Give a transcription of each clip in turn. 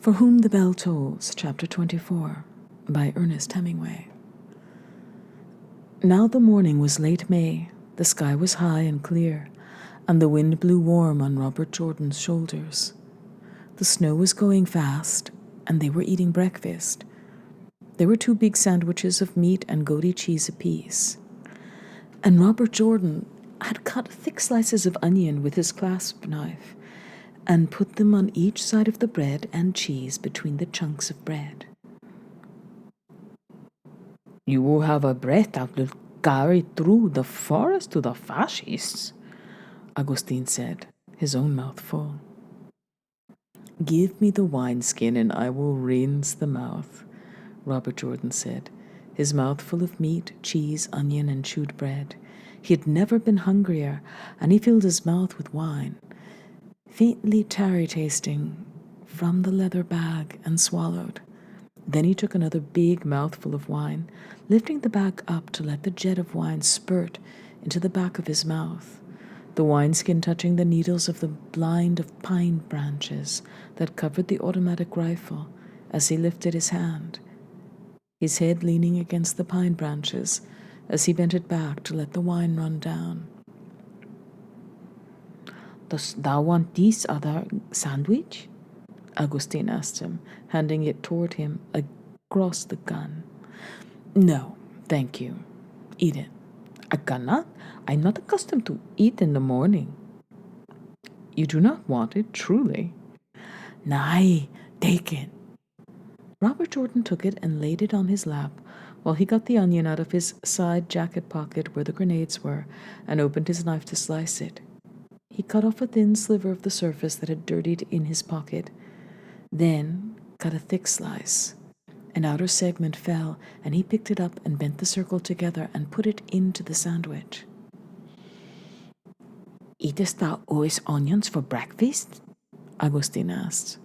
For Whom the Bell Tolls, Chapter 24, by Ernest Hemingway. Now the morning was late May, the sky was high and clear, and the wind blew warm on Robert Jordan's shoulders. The snow was going fast, and they were eating breakfast. There were 2 big sandwiches of meat and goaty cheese apiece. And Robert Jordan had cut thick slices of onion with his clasp knife, and put them on each side of the bread and cheese between the chunks of bread. "You will have a bread that will carry through the forest to the fascists," Agustin said, his own mouth full. "Give me the wineskin and I will rinse the mouth," Robert Jordan said, his mouth full of meat, cheese, onion, and chewed bread. He had never been hungrier, and he filled his mouth with wine, faintly tarry tasting, from the leather bag, and swallowed. Then he took another big mouthful of wine, lifting the bag up to let the jet of wine spurt into the back of his mouth, the wineskin touching the needles of the blind of pine branches that covered the automatic rifle as he lifted his hand, his head leaning against the pine branches as he bent it back to let the wine run down. "Does thou want this other sandwich?" Agustin asked him, handing it toward him across the gun. "No, thank you. Eat it." "I cannot. I'm not accustomed to eat in the morning." "You do not want it, truly?" "Nay, take it." Robert Jordan took it and laid it on his lap, while he got the onion out of his side jacket pocket where the grenades were, and opened his knife to slice it. He cut off a thin sliver of the surface that had dirtied in his pocket, then cut a thick slice. An outer segment fell, and he picked it up and bent the circle together and put it into the sandwich. "Eatest thou always onions for breakfast?" Agustin asked.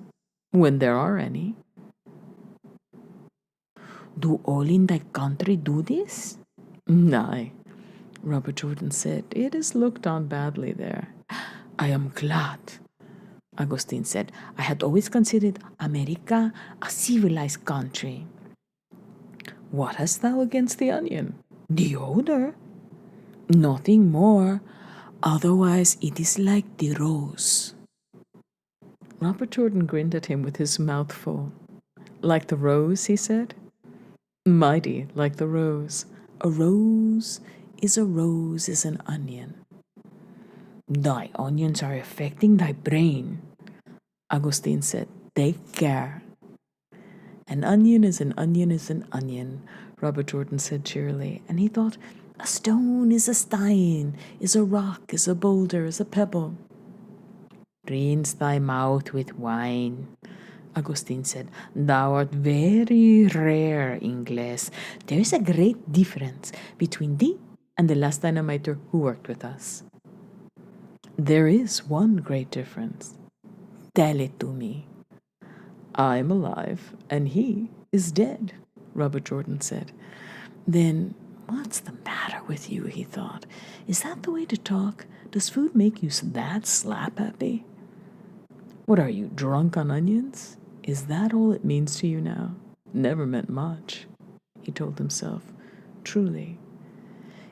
"When there are any." "Do all in thy country do this?" "Nay," Robert Jordan said. "It is looked on badly there." "I am glad," Agustin said. "I had always considered America a civilized country." "What hast thou against the onion?" "The odor." "Nothing more. Otherwise it is like the rose." Robert Jordan grinned at him with his mouth full. "Like the rose," he said. "Mighty like the rose. A rose is an onion." "Thy onions are affecting thy brain," Agustin said. "Take care." "An onion is an onion is an onion," Robert Jordan said cheerily, and he thought, "A stone is a stein, is a rock, is a boulder, is a pebble." "Rinse thy mouth with wine," Agustin said. "Thou art very rare, Ingles. There is a great difference between thee and the last dynamiter who worked with us." "There is one great difference." "Tell it to me." "I'm alive, and he is dead," Robert Jordan said. Then, "What's the matter with you?" he thought. "Is that the way to talk? Does food make you that slap-happy? What are you, drunk on onions? Is that all it means to you now? Never meant much," he told himself, truly.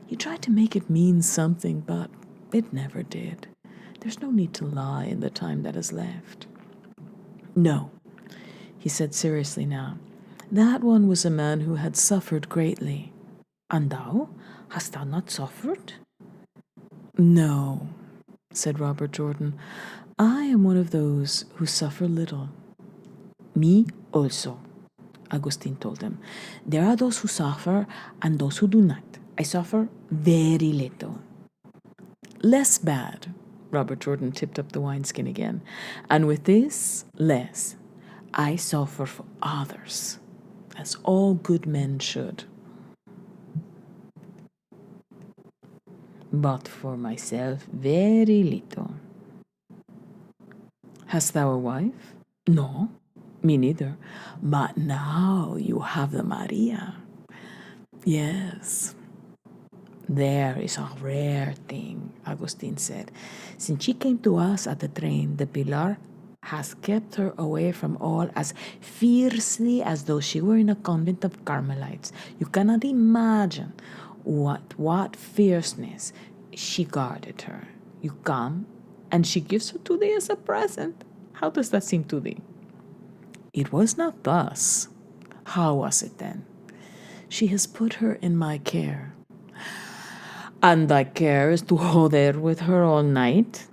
He tried to make it mean something, but it never did. There's no need to lie in the time that is left. "No," he said seriously now. "That one was a man who had suffered greatly." "And thou? Hast thou not suffered?" "No," said Robert Jordan. "I am one of those who suffer little." "Me also," Agustin told him. "There are those who suffer and those who do not. I suffer very little." "Less bad." Robert Jordan tipped up the wineskin again. "And with this, less. I suffer for others, as all good men should. But for myself, very little." "Hast thou a wife?" "No." "Me neither. But now you have the Maria." "Yes." "There is a rare thing," Agustin said. "Since she came to us at the train, the Pilar has kept her away from all as fiercely as though she were in a convent of Carmelites. You cannot imagine what fierceness she guarded her. You come, and she gives her to thee as a present. How does that seem to thee? It was not thus. How was it then? She has put her in my care. And thy care is to go there with her all night?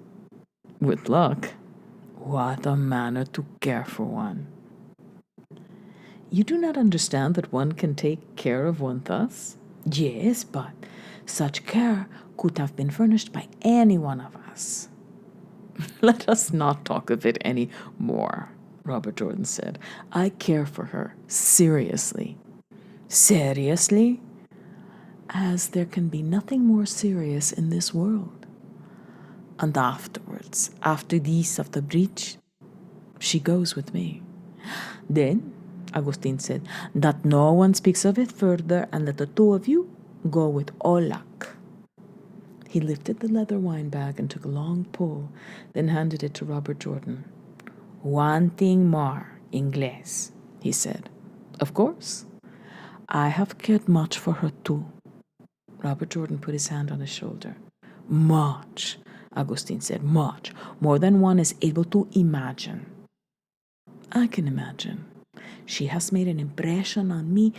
With luck. What a manner to care for one. You do not understand that one can take care of one thus? Yes, but such care could have been furnished by any one of us. Let us not talk of it any more, Robert Jordan said. I care for her, seriously. Seriously? As there can be nothing more serious in this world. And afterwards, after this of the bridge, she goes with me. Then, Agustin said, that no one speaks of it further, and that the two of you go with all luck. He lifted the leather wine bag and took a long pull, then handed it to Robert Jordan. One thing more, Inglés, he said. Of course. I have cared much for her too. Robert Jordan put his hand on his shoulder. Much, Agustin said, much, more than one is able to imagine. I can imagine. She has made an impression on me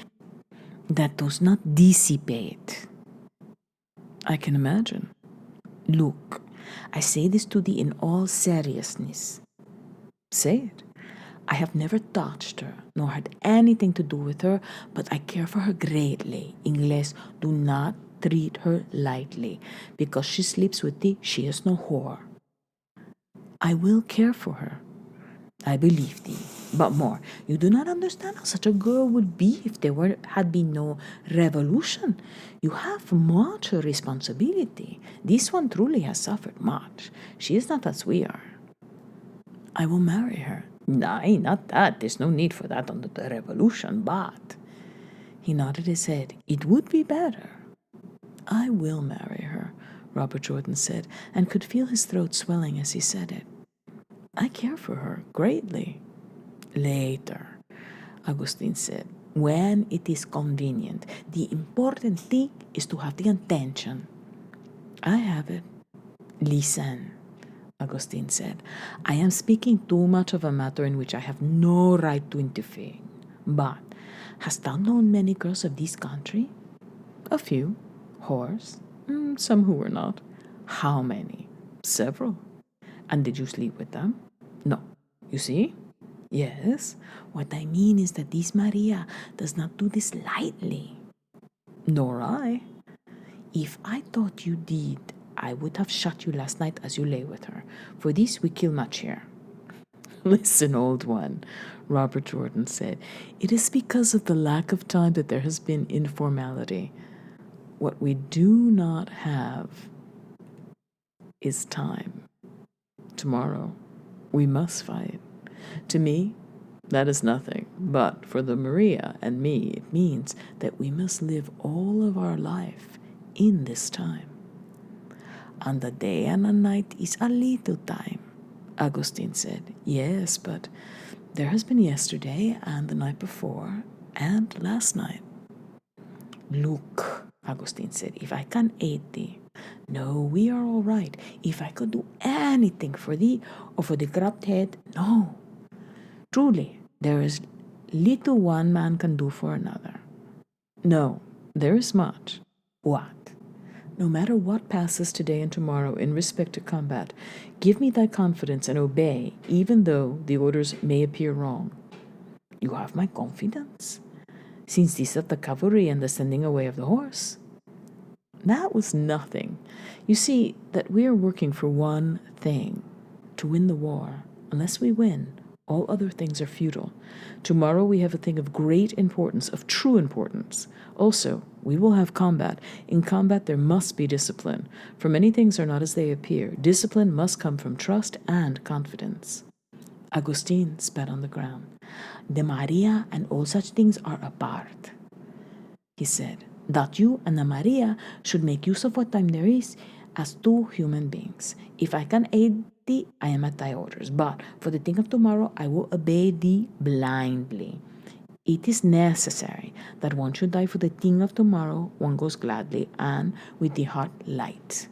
that does not dissipate. I can imagine. Look, I say this to thee in all seriousness. Say it. I have never touched her, nor had anything to do with her, but I care for her greatly. Inglés, do not treat her lightly. Because she sleeps with thee, she is no whore. I will care for her. I believe thee. But more, you do not understand how such a girl would be if there had been no revolution. You have much responsibility. This one truly has suffered much. She is not as we are. I will marry her. Nay, not that. There's no need for that under the revolution, but... He nodded his head. It would be better. I will marry her, Robert Jordan said, and could feel his throat swelling as he said it. I care for her greatly. Later, Agustin said, when it is convenient. The important thing is to have the intention. I have it. Listen, Agustin said, I am speaking too much of a matter in which I have no right to interfere. But hast thou known many girls of this country? A few. Whores. Some who were not. How many? Several. And did you sleep with them? No. You see? Yes. What I mean is that this Maria does not do this lightly. Nor I. If I thought you did, I would have shot you last night as you lay with her. For this we kill much here. Listen, old one, Robert Jordan said. It is because of the lack of time that there has been informality. What we do not have is time. Tomorrow, we must fight. To me, that is nothing. But for the Maria and me, it means that we must live all of our life in this time. And the day and the night is a little time, Agustin said. Yes, but there has been yesterday and the night before and last night. Look, Agustin said, if I can aid thee. No, we are all right. If I could do anything for thee or for the grabbed head, no. Truly, there is little one man can do for another. No, there is much. What? No matter what passes today and tomorrow in respect to combat, give me thy confidence and obey, even though the orders may appear wrong. You have my confidence? Since this of the cavalry and the sending away of the horse? That was nothing. You see that we are working for one thing, to win the war. Unless we win, all other things are futile. Tomorrow we have a thing of great importance, of true importance. Also, we will have combat. In combat there must be discipline, for many things are not as they appear. Discipline must come from trust and confidence. Agustin spat on the ground. The Maria and all such things are apart, he said. That you and the Maria should make use of what time there is as two human beings. If I can aid thee, I am at thy orders. But for the thing of tomorrow, I will obey thee blindly. It is necessary that one should die for the thing of tomorrow. One goes gladly and with the heart light.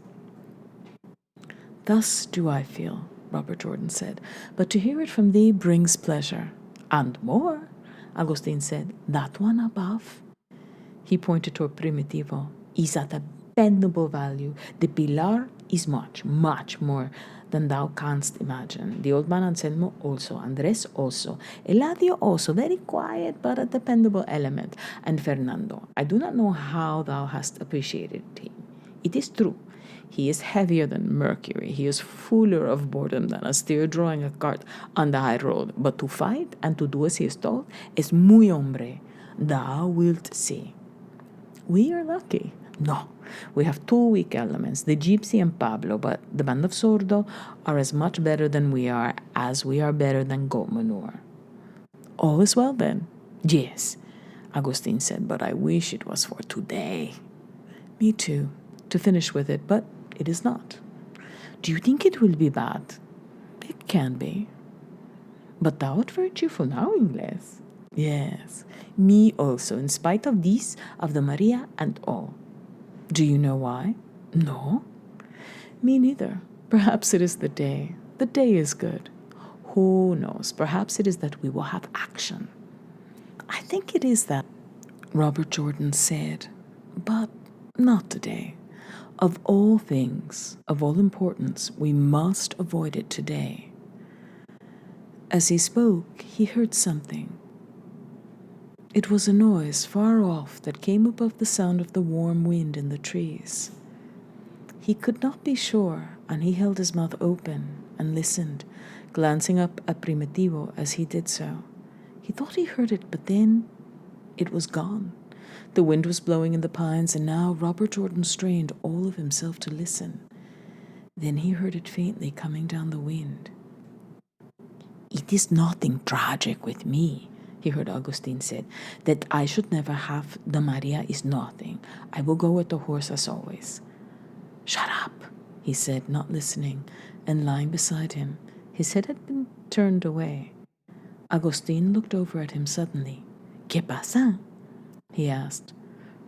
Thus do I feel, Robert Jordan said, but to hear it from thee brings pleasure. And more, Agustin said, that one above. He pointed toward Primitivo. Is at a dependable value. The Pilar is much, much more than thou canst imagine. The old man Anselmo also, Andres also, Eladio also, very quiet but a dependable element, and Fernando. I do not know how thou hast appreciated him. It is true. He is heavier than Mercury. He is fuller of boredom than a steer drawing a cart on the high road. But to fight and to do as he is told is muy hombre. Thou wilt see. We are lucky. No, we have two weak elements, the gypsy and Pablo, but the band of Sordo are as much better than we are as we are better than goat manure. All is well then. Yes, Agustin said, but I wish it was for today. Me too, to finish with it, but it is not. Do you think it will be bad? It can be. But thou art very cheerful now, Ingles. Yes, me also, in spite of this, of the Maria and all. Do you know why? No. Me neither. Perhaps it is the day. The day is good. Who knows? Perhaps it is that we will have action. I think it is that, Robert Jordan said, but not today. Of all things, of all importance, we must avoid it today. As he spoke, he heard something. It was a noise far off that came above the sound of the warm wind in the trees. He could not be sure, and he held his mouth open and listened, glancing up at Primitivo as he did so. He thought he heard it, but then it was gone. The wind was blowing in the pines, and now Robert Jordan strained all of himself to listen. Then he heard it faintly coming down the wind. It is nothing tragic with me, he heard Agustin said. That I should never have the Maria is nothing. I will go with the horse as always. Shut up, he said, not listening, and lying beside him. His head had been turned away. Agustin looked over at him suddenly. ¿Qué pasa? He asked.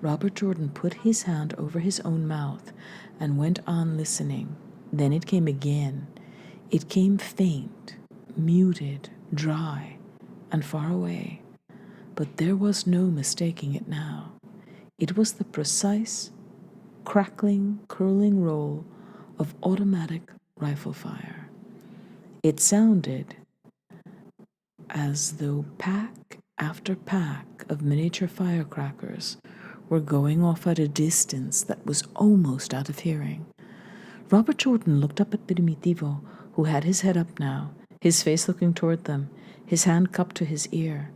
Robert Jordan put his hand over his own mouth and went on listening. Then it came again. It came faint, muted, dry, and far away, but there was no mistaking it now. It was the precise, crackling, curling roll of automatic rifle fire. It sounded as though pack after pack of miniature firecrackers were going off at a distance that was almost out of hearing. Robert Jordan looked up at Primitivo, who had his head up now, his face looking toward them, his hand cupped to his ear.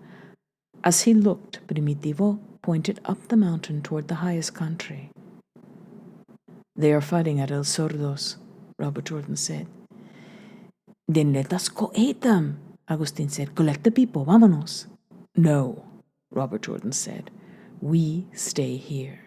As he looked, Primitivo pointed up the mountain toward the highest country. They are fighting at El Sordos, Robert Jordan said. Then let us go aid them, Agustin said. Collect the people, vámonos. No, Robert Jordan said. We stay here.